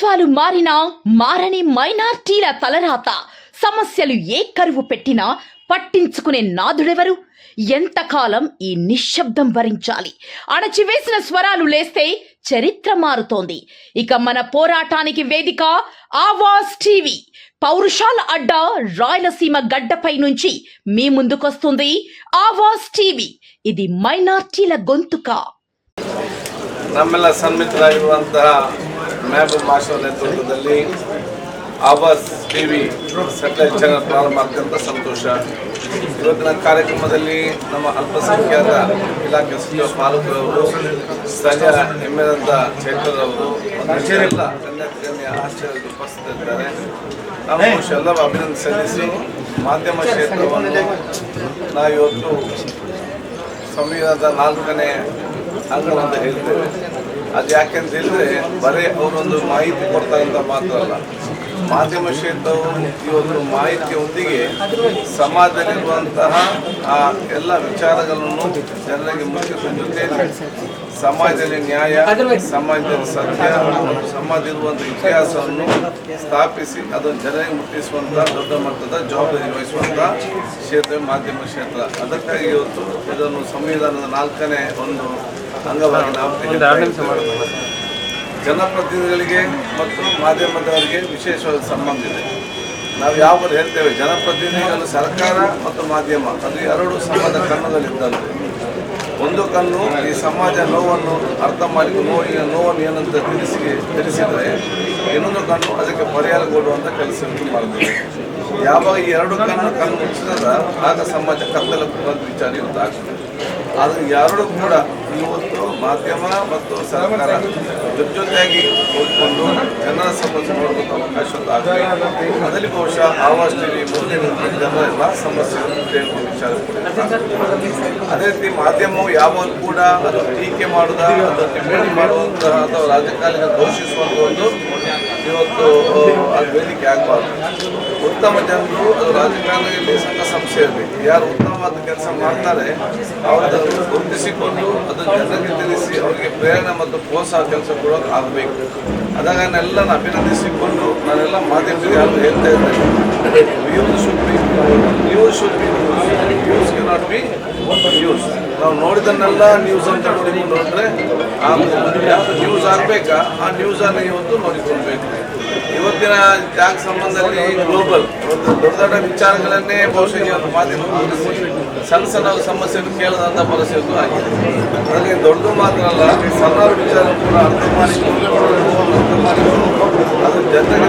ప్రభుత్వాలు మారినా మారని మైనార్టీల తలరాత, సమస్యలు ఏ కరువు పెట్టినా పట్టించుకునే నాదుడెవరు? ఎంతకాలం ఈ నిశ్శబ్దం భరించాలి? అణచివేసిన స్వరాలు లేస్తే చరిత్ర మారుతోంది. ఇక మన పోరాటానికి వేదిక ఆవాజ్ టీవీ. పౌరుషాల అడ్డా రాయలసీమ గడ్డపై నుంచి మీ ముందుకొస్తుంది ఆవాజ్ టీవీ. ఇది మైనార్టీల గొంతుక. ನಮ್ಮೆಲ್ಲ ಸನ್ಮಿತರಾಗಿರುವಂತಹ ಮೆಹಬೂಬ್ ಮಾಸ್ಟರ್ ನೇತೃತ್ವದಲ್ಲಿ ಆವಾಜ್ ಟಿವಿ ಸ್ಯಾಟಲೈಟ್ ಚಾನೆಲ್ ಪ್ರಾರಂಭ ಅತ್ಯಂತ ಸಂತೋಷ. ಇವತ್ತಿನ ಕಾರ್ಯಕ್ರಮದಲ್ಲಿ ನಮ್ಮ ಅಲ್ಪಸಂಖ್ಯಾತ ಇಲಾಖೆ ಸಚಿವ ಫಾರೂಕ್ ಅವರು, ಸ್ಥಳೀಯ ಎಮ್ಮೆದಂತ ಚೈತ್ರರವರು, ಎಲ್ಲ ಗಣ್ಯ ಆಚಾರ್ಯರು ಉಪಸ್ಥಿತರಿದ್ದಾರೆ. ನಾವು ಎಲ್ಲರೂ ಅಭಿನಂದನೆ ಸಲ್ಲಿಸಿ ಮಾಧ್ಯಮ ಕ್ಷೇತ್ರವನ್ನು ನಾವಿವತ್ತು ಸಂವಿಧಾನದ 4ನೇ ಅಂಗ ಅಂತ ಹೇಳ್ತೇವೆ. ಅದು ಯಾಕೆಂತ ಹೇಳಿದ್ರೆ ಬರೀ ಅವರೊಂದು ಮಾಹಿತಿ ಕೊಡ್ತಾರಂತ ಮಾತ್ರ ಅಲ್ಲ, ಮಾಧ್ಯಮ ಕ್ಷೇತ್ರವು ಇವತ್ತು ಮಾಹಿತಿಯೊಂದಿಗೆ ಸಮಾಜದಲ್ಲಿರುವಂತಹ ಆ ಎಲ್ಲ ವಿಚಾರಗಳನ್ನು ಜನರಿಗೆ ಮುಟ್ಟಿಸುವ ಜೊತೆಯಲ್ಲಿ ಸಮಾಜದಲ್ಲಿ ನ್ಯಾಯ, ಸಮಾಜದಲ್ಲಿ ಸತ್ಯ, ಸಮಾಜದಲ್ಲಿರುವಂಥ ಇತಿಹಾಸವನ್ನು ಸ್ಥಾಪಿಸಿ ಅದನ್ನು ಜನರಿಗೆ ಮುಟ್ಟಿಸುವಂಥ ದೊಡ್ಡ ಮಟ್ಟದ ಜವಾಬ್ದಾರಿ ವಹಿಸುವಂಥ ಕ್ಷೇತ್ರ ಮಾಧ್ಯಮ ಕ್ಷೇತ್ರ. ಅದಕ್ಕಾಗಿ ಇವತ್ತು ಇದನ್ನು ಸಂವಿಧಾನದ 4ನೇ ಒಂದು ಅಂಗವಾಗಿ ನಾವು ಜನಪ್ರತಿನಿಧಿಗಳಿಗೆ ಮತ್ತು ಮಾಧ್ಯಮದವರಿಗೆ ವಿಶೇಷವಾದ ಸಂಬಂಧ ಇದೆ. ನಾವು ಯಾವಾಗ ಹೇಳ್ತೇವೆ ಜನಪ್ರತಿನಿಧಿಗಳು ಸರ್ಕಾರ ಮತ್ತು ಮಾಧ್ಯಮ ಅದು ಎರಡು ಸಮಾಜ ಕಣ್ಣುಗಳಿದ್ದಂತೆ. ಒಂದು ಕಣ್ಣು ಈ ಸಮಾಜ ನೋವನ್ನು ಅರ್ಥ ಮಾಡಿಕೊಂಡು ನೋವನ್ನು ಏನಂತ ತಿಳಿಸಿದರೆ, ಇನ್ನೊಂದು ಕಣ್ಣು ಅದಕ್ಕೆ ಪರಿಹಾರ ಕೊಡುವಂಥ ಕೆಲಸವನ್ನು ಮಾಡ್ತೇವೆ. ಯಾವಾಗ ಈ ಎರಡು ಕಣ್ಣು ಮುಚ್ಚಿದ ಆಗ ಸಮಾಜ ಕತ್ತಲ ವಿಚಾರ ಇವತ್ತು ಆಗ್ತದೆ. ಆದರೆ ಎರಡು ಕೂಡ ಇವತ್ತು ಮಾಧ್ಯಮ ಮತ್ತು ಸರ್ಕಾರ ಜೊತೆಯಾಗಿ ಹೋಗಿಕೊಂಡು ಜನರ ಸಮಸ್ಯೆ ನೋಡಬೇಕು ಅವಕಾಶ ಆಗಲಿ. ಅದರಲ್ಲಿ ಬಹುಶಃ ಆವಾಜ್ ಟಿವಿ ಮುಂದಿನ ಜನರ ಎಲ್ಲ ಸಮಸ್ಯೆಗಳನ್ನು ಕೇಳುವ ವಿಚಾರ. ಅದೇ ರೀತಿ ಮಾಧ್ಯಮವು ಯಾವಾಗಲೂ ಕೂಡ ಅದು ಟೀಕೆ ಮಾಡುವುದ, ಅದು ಟಿಪ್ಪಣಿ ಮಾಡುವಂತಹ ಅಥವಾ ರಾಜಕಾರಣಿಗಳ ಘೋಷಿಸುವಂಥ ಒಂದು ಇವತ್ತು ಅದು ವೇದಿಕೆ ಆಗಬಾರ್ದು. ಉತ್ತಮ ಜನರು ಅದು ರಾಜಕಾರಣದಲ್ಲಿ ಸಂಘ ಸಂಸ್ಥೆಯಲ್ಲಿ ಯಾರು ಉತ್ತಮವಾದ ಕೆಲಸ ಮಾಡ್ತಾರೆ ಅವರನ್ನು ಗುರುತಿಸಿಕೊಂಡು ಅದನ್ನು ಜನರಿಗೆ ತಿಳಿಸಿ ಅವರಿಗೆ ಪ್ರೇರಣೆ ಮತ್ತು ಪ್ರೋತ್ಸಾಹ ಕೆಲಸ ಕೊಡೋಕೆ ಆಗಬೇಕು. ಅದಾಗ ನಾನೆಲ್ಲ ಅಭಿನಂದಿಸಿಕೊಂಡು ನಾನೆಲ್ಲ ಮಾಧ್ಯಮದಲ್ಲಿ ಯಾರು ಹೇಳ್ತಾ ಇದ್ದೇನೆ, ನ್ಯೂಸ್ ಕೆನಾಟ್ ಬಿ ನ್ಯೂಸ್. ನಾವು ನೋಡಿದನ್ನೆಲ್ಲ ನ್ಯೂಸ್ ಅಂತ ನೋಡಿಕೊಂಡು ನೋಡಿದ್ರೆ ಯಾವುದು ನ್ಯೂಸ್ ಆಗಬೇಕಾ ಆ ನ್ಯೂಸನ್ನು ಇವತ್ತು ನೋಡಿಕೊಳ್ಬೇಕು. ಇವತ್ತಿನ ಜಾಗ ಸಂಬಂಧದಲ್ಲಿ ಗ್ಲೋಬಲ್ ದೊಡ್ಡ ದೊಡ್ಡ ವಿಚಾರಗಳನ್ನೇ ಬಹುಶಃ ಇವತ್ತು ಮಾಧ್ಯಮ ಸಣ್ಣ ಸಣ್ಣ ಸಮಸ್ಯೆಯನ್ನು ಕೇಳದಂಥ ಪರಿಸ್ಥಿತಿ ಆಗಿದೆ. ಅದಕ್ಕೆ ದೊಡ್ಡದು ಮಾತ್ರ ಅಲ್ಲ, ಸಣ್ಣ ವಿಚಾರ ಕೂಡ ಅರ್ಥ ಮಾಡಿಕೊಂಡು ಅದು ಜನರಿಗೆ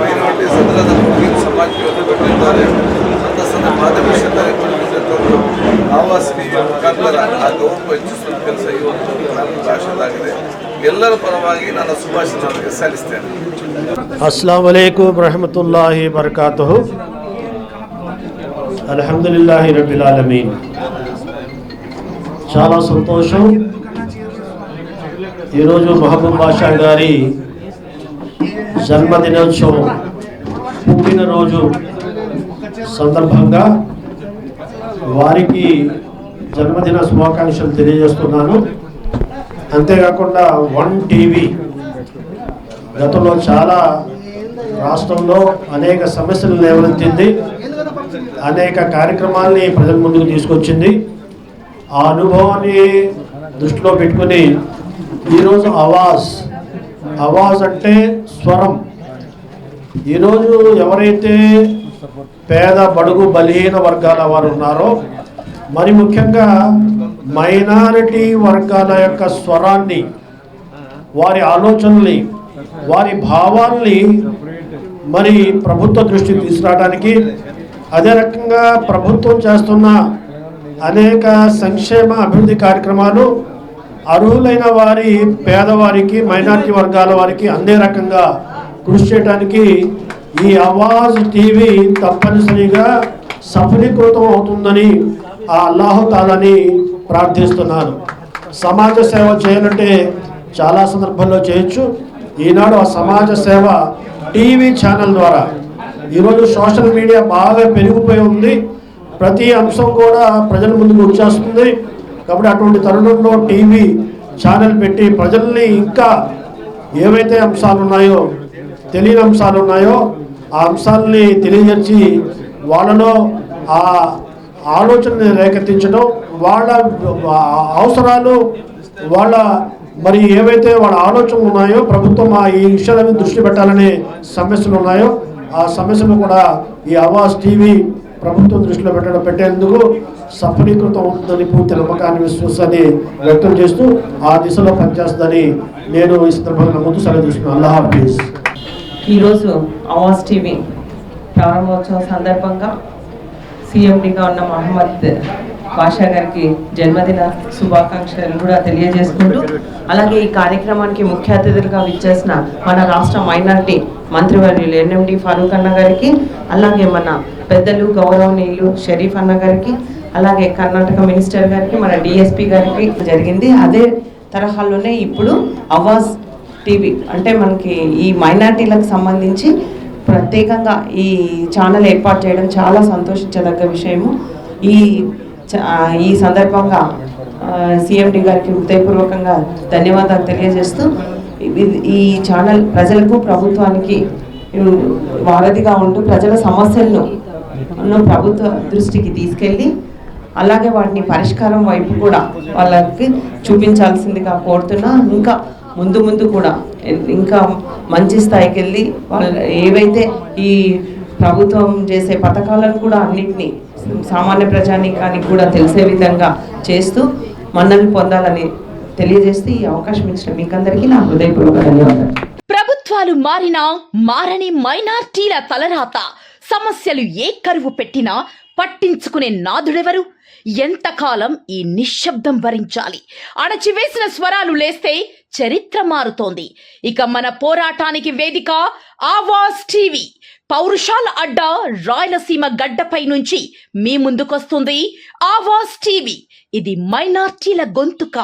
ಮೈನಾರಿಟಿ ಸದನದ ಸಮಾಜಕ್ಕೆ ಒತ್ತುಕೊಟ್ಟಿದ್ದಾರೆ ಅಂತ ಮಾಧ್ಯಮ ಕ್ಷೇತ್ರದಲ್ಲಿ ತಂದು ಆವಾಜ್ ಟಿವಿಯ ಮುಖಾಂತರ ಆ ಗೌರವ ಹೆಚ್ಚಿಸುವ ಕೆಲಸ ಇವತ್ತು ನನ್ನ ಭಾಷೆದಾಗಿದೆ. ಎಲ್ಲರ ಪರವಾಗಿ ನಾನು ಶುಭಾಶಯಗಳನ್ನು ಸಲ್ಲಿಸ್ತೇನೆ. अस्सलामु अलैकुम रहमतुल्लाहि बरकातुहु. అల్హమ్దులిల్లాహి రబ్బిల్ ఆలమీన్. చాలా సంతోషం. ఈరోజు మహబూబ్ బాషా గారి జన్మదినోత్సవం పుట్టినరోజు సందర్భంగా వారికి జన్మదిన శుభాకాంక్షలు తెలియజేస్తున్నాను. అంతేకాకుండా వన్ టీవీ గతంలో చాలా రాష్ట్రంలో అనేక సమస్యలు లేవనెత్తింది, అనేక కార్యక్రమాల్ని ప్రజల ముందుకు తీసుకొచ్చింది. ఆ అనుభవాన్ని దృష్టిలో పెట్టుకుని ఈరోజు ఆవాజ్ అంటే స్వరం. ఈరోజు ఎవరైతే పేద బడుగు బలహీన వర్గాల వారు ఉన్నారో, మరి ముఖ్యంగా మైనారిటీ వర్గాల యొక్క స్వరాన్ని, వారి ఆలోచనల్ని, వారి భావాల్ని మరి ప్రభుత్వ దృష్టికి తీసుకురావడానికి, అదే రకంగా ప్రభుత్వం చేస్తున్న అనేక సంక్షేమ అభివృద్ధి కార్యక్రమాలు అర్హులైన వారి పేదవారికి, మైనారిటీ వర్గాల వారికి అందే రకంగా కృషి చేయడానికి ఈ ఆవాజ్ టీవీ తప్పనిసరిగా సఫలీకృతం అవుతుందని ఆ అల్లాహు తాలాని ప్రార్థిస్తున్నాను. సమాజ సేవ చేయాలంటే చాలా సందర్భాల్లో చేయొచ్చు. ఈనాడు ఆ సమాజ సేవ టీవీ ఛానల్ ద్వారా ఈరోజు సోషల్ మీడియా బాగా పెరిగిపోయి ఉంది. ప్రతి అంశం కూడా ప్రజల ముందుకు వచ్చేస్తుంది. కాబట్టి అటువంటి తరుణంలో టీవీ ఛానల్ పెట్టి ప్రజల్ని ఇంకా ఏవైతే అంశాలు ఉన్నాయో, తెలియని అంశాలు ఉన్నాయో ఆ అంశాలని తెలియజేసి వాళ్ళలో ఆ ఆలోచనని రేకెత్తించడం, వాళ్ళ అవసరాలు, వాళ్ళ మరి ఏవైతే వాళ్ళ ఆలోచనలు ఉన్నాయో ప్రభుత్వం ఈ విషయాలను దృష్టి పెట్టాలనే సమస్యలు ఉన్నాయో ఆ సమస్యలు కూడా ఈ ఆవాజ్ టీవీ ప్రభుత్వం దృష్టిలో పెట్టేందుకు సఫలీకృతం అవుతుందని పూర్తి నమ్మకాన్ని, విశ్వాసాన్ని వ్యక్తం చేస్తూ ఆ దిశలో పనిచేస్తుందని నేను ఈ సందర్భంగా ముందు సెలవు తీసుకున్నాను. అల్లాహ్ హాఫీజ్. ఈరోజు ఆవాజ్ టీవీ ప్రారంభోత్సవం సందర్భంగా సీఎండీగా ఉన్న మహమ్మద్ బాషా గారికి జన్మదిన శుభాకాంక్షలు కూడా తెలియజేసుకుంటూ, అలాగే ఈ కార్యక్రమానికి ముఖ్య అతిథులుగా విచ్చేసిన మన రాష్ట్ర మైనార్టీ మంత్రివర్యులు ఎన్ఎండి ఫారూక్ అన్న గారికి, అలాగే మన పెద్దలు గౌరవనీయులు షరీఫ్ అన్న గారికి, అలాగే కర్ణాటక మినిస్టర్ గారికి, మన డిఎస్పీ గారికి జరిగింది. అదే తరహాలోనే ఇప్పుడు ఆవాజ్ టీవీ అంటే మనకి ఈ మైనార్టీలకు సంబంధించి ప్రత్యేకంగా ఈ ఛానల్ ఏర్పాటు చేయడం చాలా సంతోషించదగ్గ విషయము. ఈ సందర్భంగా సిఎండి గారికి హృదయపూర్వకంగా ధన్యవాదాలు తెలియజేస్తూ, ఈ ఛానల్ ప్రజలకు ప్రభుత్వానికి వారధిగా ఉంటూ ప్రజల సమస్యలను ప్రభుత్వ దృష్టికి తీసుకెళ్ళి అలాగే వాటిని పరిష్కారం వైపు కూడా వాళ్ళకి చూపించాల్సిందిగా కోరుతున్నా. ఇంకా ముందు కూడా ఇంకా మంచి స్థాయికి వెళ్ళి వాళ్ళు ఏవైతే ఈ ప్రభుత్వం చేసే పథకాలను కూడా అన్నింటినీ సామాన్య ప్రజానీకానికి కూడా తెలిసే విధంగా చేస్తూ మన్నలు పొందాలని తెలియజేస్తూ ఈ అవకాశం ఇచ్చిన మీకందరికీ నా హృదయపూర్వక ధన్యవాదాలు. ప్రభుత్వాలు మారినా మారని మైనార్టీల తలరాత, సమస్యలు ఏ కరువు పెట్టినా పట్టించుకునే నాదుడెవరు? ఎంతకాలం ఈ నిశ్శబ్దం భరించాలి? అణచివేసిన స్వరాలు లేస్తే చరిత్ర మారుతోంది. ఇక మన పోరాటానికి వేదిక ఆవాజ్ టీవీ. పౌరుషాల అడ్డా రాయలసీమ గడ్డపై నుంచి మీ ముందుకొస్తుంది ఆవాజ్ టీవీ. ఇది మైనార్టీల గొంతుక.